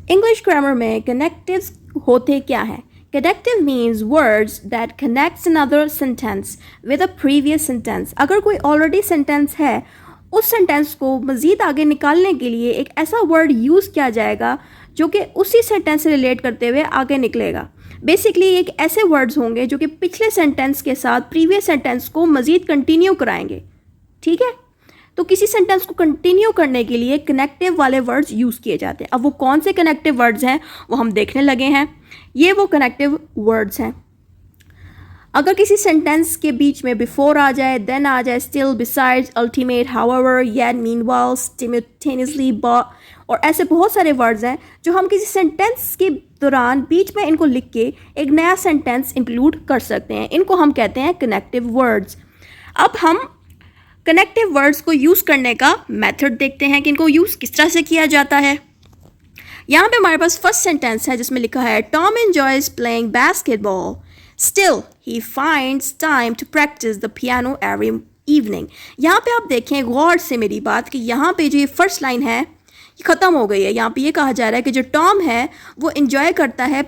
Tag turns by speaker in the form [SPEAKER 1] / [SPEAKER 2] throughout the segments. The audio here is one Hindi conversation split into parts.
[SPEAKER 1] इंग्लिश ग्रामर में कनेक्टिव्स होते क्या हैं? Connective means words that connects another sentence with a previous sentence. अगर कोई ऑलरेडी सेंटेंस है, उस सेंटेंस को मज़ीद आगे निकालने के लिए एक ऐसा वर्ड यूज़ किया जाएगा जो कि उसी सेंटेंस से रिलेट करते हुए आगे निकलेगा। बेसिकली एक ऐसे वर्ड्स होंगे जो कि पिछले सेंटेंस के साथ प्रीवियस सेंटेंस को मज़ीद कंटिन्यू कराएंगे। ठीक है, तो किसी सेंटेंस को कंटिन्यू करने के लिए कनेक्टिव वाले वर्ड्स यूज़ किए जाते हैं। अब वो कौन से कनेक्टिव वर्ड्स हैं वो हम देखने लगे हैं। ये वो कनेक्टिव वर्ड्स हैं। अगर किसी सेंटेंस के बीच में बिफोर आ जाए, देन आ जाए, still, besides, ultimate, however, yet, meanwhile, simultaneously, but और ऐसे बहुत सारे वर्ड्स हैं जो हम किसी सेंटेंस के दौरान बीच में इनको लिख के एक नया सेंटेंस इंक्लूड कर सकते हैं। इनको हम कहते हैं कनेक्टिव वर्ड्स। अब हम कनेक्टिव वर्ड्स को यूज़ करने का मेथड देखते हैं कि इनको यूज़ किस तरह से किया जाता है। यहाँ पे हमारे पास फर्स्ट सेंटेंस है जिसमें लिखा है Tom enjoys playing basketball, still he finds time to practise the piano every evening. यहाँ पे आप देखें गौर से मेरी बात कि यहाँ पे जो ये फर्स्ट लाइन है ये ख़त्म हो गई है। यहाँ पे ये कहा जा रहा है कि जो टॉम है वो इंजॉय करता है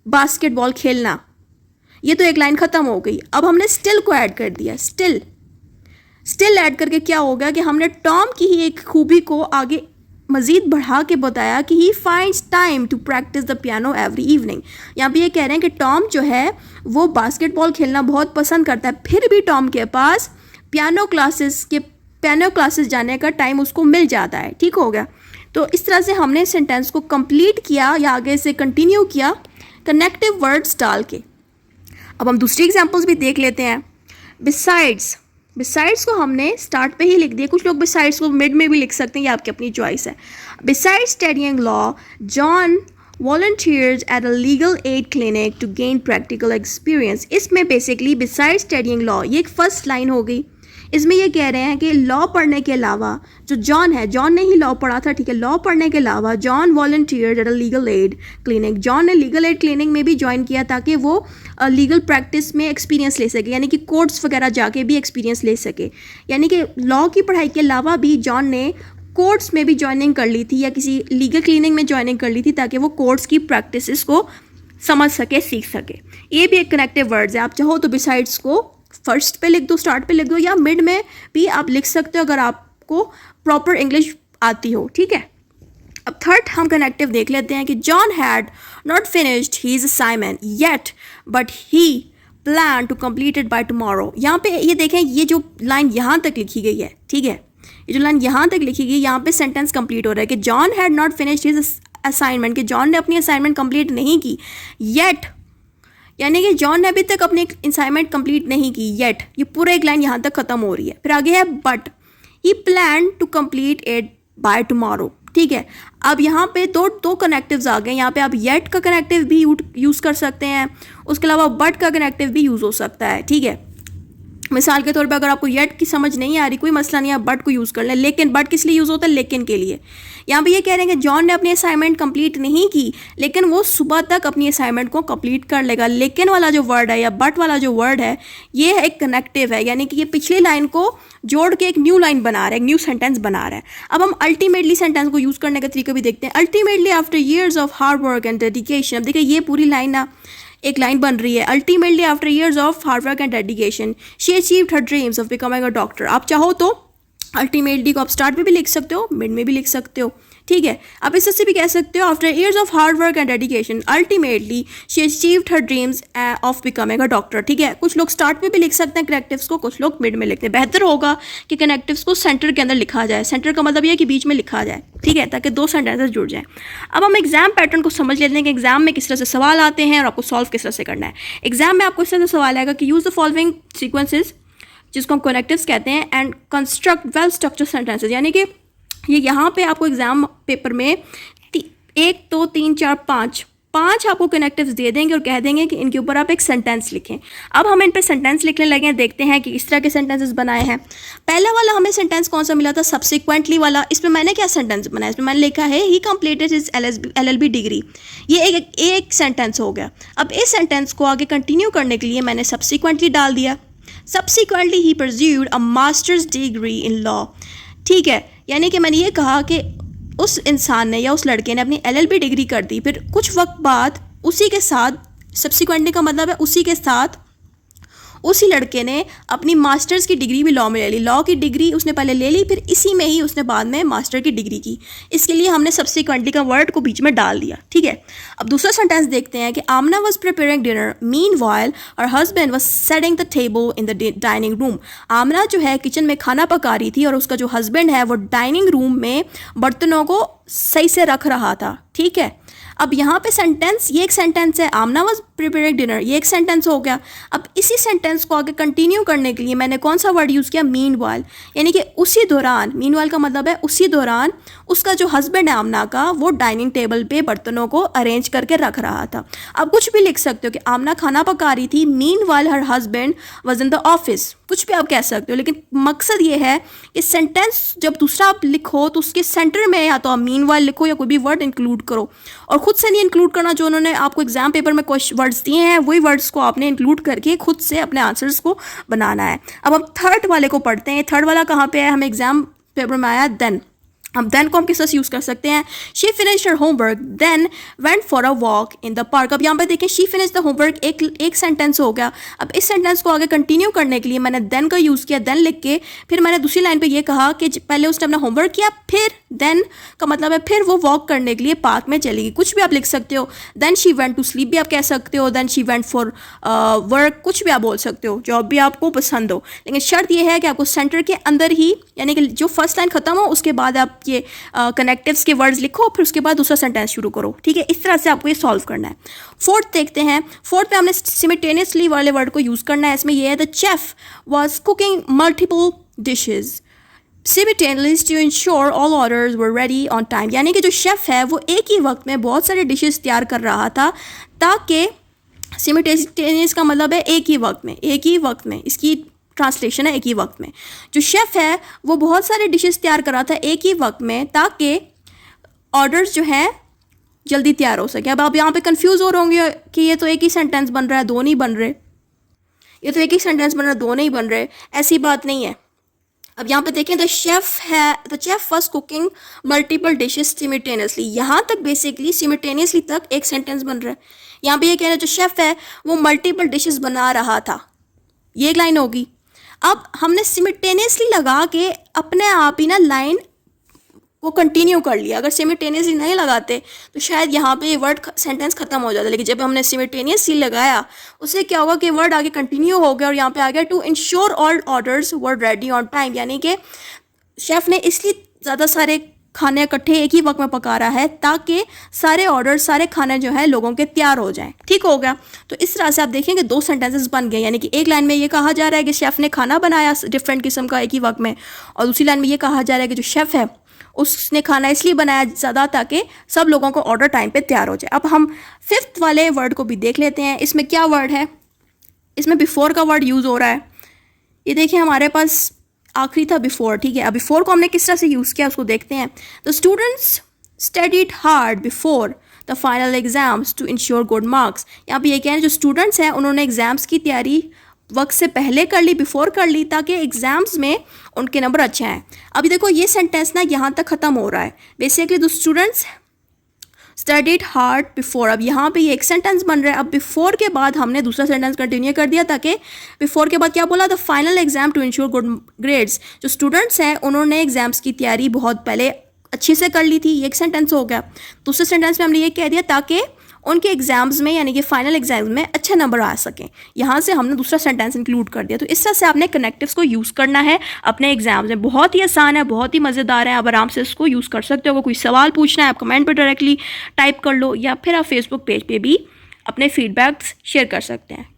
[SPEAKER 1] बास्केटबॉल खेलना। ये तो एक लाइन ख़त्म हो गई। अब हमने स्टिल को ऐड कर दिया। स्टिल ऐड करके क्या हो गया कि हमने टॉम की ही एक खूबी को आगे मज़ीद बढ़ा के बताया कि he finds time to practise the piano every evening. यहाँ पे ये कह रहे हैं कि टॉम जो है वो बास्केटबॉल खेलना बहुत पसंद करता है, फिर भी टॉम के पास पियानो क्लासेस जाने का टाइम उसको मिल जाता है। ठीक हो गया। तो इस तरह से हमने सेंटेंस को कंप्लीट किया या आगे से कंटिन्यू किया कनेक्टिव वर्ड्स डाल के। अब हम दूसरी एग्जांपल्स भी देख लेते हैं। बिसाइड्स को हमने स्टार्ट पे ही लिख दिया। कुछ लोग बिसाइड्स को मिड में भी लिख सकते हैं, ये आपकी अपनी चॉइस है। Besides studying law, John volunteers at a legal aid clinic to gain practical experience। इसमें बेसिकली बिसाइड्स स्टडीइंग लॉ ये एक फर्स्ट लाइन हो गई। इसमें ये कह रहे हैं कि लॉ पढ़ने के अलावा जो जॉन है, जॉन ने ही लॉ पढ़ा था, ठीक है, लॉ पढ़ने के अलावा John volunteered at a legal aid clinic. John ने लीगल एड क्लिनिक में भी ज्वाइन किया ताकि वो लीगल प्रैक्टिस में एक्सपीरियंस ले सके, यानी कि कोर्ट्स वगैरह जाके भी एक्सपीरियंस ले सके। यानी कि लॉ की पढ़ाई के अलावा भी जॉन ने कोर्ट्स में भी ज्वाइनिंग कर ली थी या किसी लीगल क्लिनिक में ज्वाइनिंग कर ली थी ताकि वो कोर्ट्स की प्रैक्टिसेस को समझ सके, सीख सके। ये भी एक कनेक्टिव वर्ड्स है। आप चाहो तो बिसाइड्स को फर्स्ट पे लिख दो, स्टार्ट पे लिख दो, या मिड में भी आप लिख सकते हो अगर आपको प्रॉपर इंग्लिश आती हो। ठीक है। अब थर्ड हम कनेक्टिव देख लेते हैं कि John had not finished his assignment yet but he plan to complete it by tomorrow. यहाँ पे ये देखें, ये जो लाइन यहाँ तक लिखी गई है, ठीक है, ये जो लाइन यहाँ तक लिखी गई, यहाँ पे सेंटेंस कंप्लीट हो रहा है कि John had not finished his assignment, कि जॉन ने अपनी असाइनमेंट कंप्लीट नहीं की। येट यानी कि जॉन ने अभी तक अपनी असाइनमेंट कंप्लीट नहीं की। येट ये पूरा एक लाइन यहाँ तक खत्म हो रही है। फिर आगे है but he plan to complete it by tomorrow. ठीक है। अब यहाँ पे दो कनेक्टिव्स आ गए। यहाँ पे आप येट का कनेक्टिव भी यूज़ कर सकते हैं, उसके अलावा बट का कनेक्टिव भी यूज़ हो सकता है। ठीक है। मिसाल के तौर पे अगर आपको येट की समझ नहीं आ रही, कोई मसला नहीं, आप बट को यूज़ कर लें। लेकिन बट किस लिए यूज़ होता है? लेकिन के लिए। यहाँ पे ये कह रहे हैं कि जॉन ने अपनी असाइनमेंट कंप्लीट नहीं की, लेकिन वो सुबह तक अपनी असाइनमेंट को कंप्लीट कर लेगा। लेकिन वाला जो वर्ड है या बट वाला जो वर्ड है ये एक कनेक्टिव है, यानी कि ये पिछली लाइन को जोड़ के एक न्यू लाइन बना रहा है, एक न्यू सेंटेंस बना रहा है। अब हम अल्टीमेटली सेंटेंस को यूज़ करने का तरीका भी देखते हैं। Ultimately after years of hard work and dedication. अब देखिए ये पूरी लाइन ना एक लाइन बन रही है। Ultimately after years of hard work and dedication she achieved her dreams of becoming a doctor. आप चाहो तो अल्टीमेटली को आप स्टार्ट में भी लिख सकते हो, मिड में भी लिख सकते हो। ठीक है। आप इससे भी कह सकते हो after years of hard work and dedication ultimately she achieved her dreams of becoming a doctor. ठीक है। कुछ लोग स्टार्ट में भी लिख सकते हैं कनेक्टिव्स को, कुछ लोग मिड में लिखते हैं। बेहतर होगा कि कनेक्टिव्स को सेंटर के अंदर लिखा जाए। सेंटर का मतलब यह है कि बीच में लिखा जाए, ठीक है, ताकि दो सेंटेंसेस जुड़ जाएं। अब हम एग्जाम पैटर्न को समझ लेते हैं कि एग्जाम में किस तरह से सवाल आते हैं और आपको सॉल्व किस तरह से करना है। एग्जाम में आपको इस तरह से सवाल आएगा कि यूज़ द फॉलोइंग सीक्वेंसेज, जिसको हम कनेक्टिव्स कहते हैं, and construct well structure sentences. यानी कि ये यहाँ पे आपको एग्जाम पेपर में 1 2 3 4 5 आपको कनेक्टिव्स दे देंगे और कह देंगे कि इनके ऊपर आप एक सेंटेंस लिखें। अब हम इन पे सेंटेंस लिखने लगे हैं, देखते हैं कि इस तरह के सेंटेंसेस बनाए हैं। पहला वाला हमें सेंटेंस कौन सा मिला था? सब्सिक्वेंटली वाला। इसमें मैंने क्या सेंटेंस बनाया? इसमें मैंने लिखा है ही कंप्लीटेड हिज LLB डिग्री। ये एक सेंटेंस हो गया। अब इस सेंटेंस को आगे कंटिन्यू करने के लिए मैंने सब्सिक्वेंटली डाल दिया। Subsequently he pursued a master's degree in law. ठीक है। यानी कि मैंने ये कहा कि उस इंसान ने या उस लड़के ने अपनी LLB डिग्री कर दी, फिर कुछ वक्त बाद उसी के साथ, सब्सिक्वेंटली का मतलब है उसी के साथ, उसी लड़के ने अपनी मास्टर्स की डिग्री भी लॉ में ले ली। लॉ की डिग्री उसने पहले ले ली, फिर इसी में ही उसने बाद में मास्टर की डिग्री की। इसके लिए हमने सब्सिक्वेंटली का वर्ड को बीच में डाल दिया, ठीक है। अब दूसरा सेंटेंस देखते हैं कि Amna was preparing dinner meanwhile her husband was setting the table in the dining room. Amna जो है किचन में खाना पका रही थी और उसका जो हस्बैंड है वो डाइनिंग रूम में बर्तनों को सही से रख रहा था, ठीक है। अब यहाँ पे सेंटेंस, ये एक सेंटेंस है, आमना वाज प्रिपेयरिंग डिनर, ये एक सेंटेंस हो गया। अब इसी सेंटेंस को आगे कंटिन्यू करने के लिए मैंने कौन सा वर्ड यूज़ किया, मीनवाइल, यानी कि उसी दौरान। मीनवाइल का मतलब है उसी दौरान उसका जो हस्बैंड है आमना का, वो डाइनिंग टेबल पे बर्तनों को अरेंज करके रख रहा था। अब कुछ भी लिख सकते हो कि आमना खाना पका रही थी, meanwhile her husband was in the office, कुछ भी आप कह सकते हो। लेकिन मकसद ये है कि सेंटेंस जब दूसरा आप लिखो तो उसके सेंटर में या तो आप मीनवाइल लिखो या कोई भी वर्ड इंक्लूड करो, और खुद से नहीं इंक्लूड करना। जो उन्होंने आपको एग्जाम पेपर में कुछ वर्ड्स दिए हैं वही वर्ड्स को आपने इंक्लूड करके खुद से अपने आंसर्स को बनाना है। अब हम थर्ड वाले को पढ़ते हैं। थर्ड वाला कहाँ पे है, हमें एग्जाम पेपर में आया देन। अब देन को हम किस तरह से यूज़ कर सकते हैं, she finished her homework then went for a walk in the park. अब यहाँ पे देखें शी फिनिश्ड द होमवर्क एक सेंटेंस हो गया। अब इस सेंटेंस को आगे कंटिन्यू करने के लिए मैंने देन का यूज़ किया। देन लिख के फिर मैंने दूसरी लाइन पे ये कहा कि पहले उसने अपना होमवर्क किया, फिर देन का मतलब है फिर वो वॉक करने के लिए पार्क में चली गई। कुछ भी आप लिख सकते हो। Then she went to sleep भी आप कह सकते हो। Then she went for work, कुछ भी आप बोल सकते हो, जॉब भी आपको पसंद हो। लेकिन शर्त यह है कि आपको सेंटर के अंदर ही, यानी कि जो फर्स्ट लाइन खत्म हो उसके बाद आप ये कनेक्टिव्स के वर्ड्स लिखो, फिर उसके बाद दूसरा सेंटेंस शुरू करो, ठीक है। इस तरह से आपको ये सॉल्व करना है। फोर्थ देखते हैं। फोर्थ पे हमने सिमिल्टेनियसली वाले वर्ड को यूज़ करना है। इसमें ये है the chef was cooking multiple dishes simultaneously to ensure all orders were ready on time, यानी कि जो शेफ़ है वो एक ही वक्त में बहुत सारे डिशेस तैयार कर रहा था, ताकि सिमिल्टेनियस का मतलब है एक ही वक्त में, इसकी ट्रांसलेशन है एक ही वक्त में। जो शेफ़ है वो बहुत सारे डिशेस तैयार कर रहा था एक ही वक्त में, ताकि ऑर्डर्स जो हैं जल्दी तैयार हो सके। अब आप यहाँ पे कंफ्यूज हो रहे होंगे कि ये तो एक ही सेंटेंस बन रहा है, दो नहीं बन रहे, ये तो एक ही सेंटेंस बन रहा है, दो नहीं बन रहे। ऐसी बात नहीं है। अब यहाँ पे देखें the chef was cooking multiple dishes simultaneously, यहाँ तक बेसिकली सिमिल्टेनियसली तक एक सेंटेंस बन रहा है। यहाँ पे ये कह रहे हैं जो शेफ है वो मल्टीपल डिशेस बना रहा था, ये एक लाइन होगी। अब हमने सिमिल्टेनियसली लगा के अपने आप ही ना लाइन वो कंटिन्यू कर लिया। अगर सिमिल्टेनियसली नहीं लगाते तो शायद यहाँ पे ये वर्ड सेंटेंस खत्म हो जाता। लेकिन जब हमने सिमिल्टेनियसली लगाया उससे क्या होगा कि वर्ड आगे कंटिन्यू हो गया, और यहाँ पे आ गया to ensure all orders were ready on time, यानी कि शेफ़ ने इसलिए ज़्यादा सारे खाने इकट्ठे एक ही वक्त में पका रहा है ताकि सारे ऑर्डर, सारे खाने जो है लोगों के तैयार हो जाएं। ठीक हो गया। तो इस तरह से आप देखेंगे दो सेंटेंसेस बन गए, यानी कि एक लाइन में ये कहा जा रहा है कि शेफ़ ने खाना बनाया डिफरेंट किस्म का एक ही वक्त में, और दूसरी लाइन में ये कहा जा रहा है कि जो शेफ़ है उसने खाना इसलिए बनाया ज़्यादा ताकि सब लोगों को ऑर्डर टाइम पे तैयार हो जाए। अब हम फिफ्थ वाले वर्ड को भी देख लेते हैं। इसमें क्या वर्ड है, इसमें बिफोर का वर्ड यूज़ हो रहा है। ये देखिए हमारे पास आखिरी था बिफोर, ठीक है। अब बिफोर को हमने किस तरह से यूज़ किया उसको देखते हैं। The students studied hard before the final exams to ensure good marks. यहाँ पे ये कह रहे हैं जो स्टूडेंट्स हैं उन्होंने एग्ज़ाम्स की तैयारी वक्त से पहले कर ली, बिफोर कर ली, ताकि एग्ज़ाम्स में उनके नंबर अच्छे आएँ। अभी देखो ये सेंटेंस ना यहाँ तक ख़त्म हो रहा है। Basically the students studied hard before, अब यहाँ पे ये एक सेंटेंस बन रहा है। अब बिफोर के बाद हमने दूसरा सेंटेंस कंटिन्यू कर दिया, ताकि बिफोर के बाद क्या बोला, the final exam to ensure good grades. जो स्टूडेंट्स हैं उन्होंने एग्जाम्स की तैयारी बहुत पहले अच्छे से कर ली थी, ये एक सेंटेंस हो गया। दूसरे सेंटेंस में हमने ये कह दिया ताकि उनके एग्जाम्स में यानी कि फाइनल एग्जाम्स में अच्छे नंबर आ सकें। यहाँ से हमने दूसरा सेंटेंस इंक्लूड कर दिया। तो इस तरह से आपने कनेक्टिव्स को यूज़ करना है अपने एग्जाम्स में। बहुत ही आसान है, बहुत ही मज़ेदार है, आप आराम से इसको यूज़ कर सकते हो। अगर कोई सवाल पूछना है आप कमेंट पर डायरेक्टली टाइप कर लो, या फिर आप फेसबुक पेज पे भी अपने फीडबैक्स शेयर कर सकते हैं।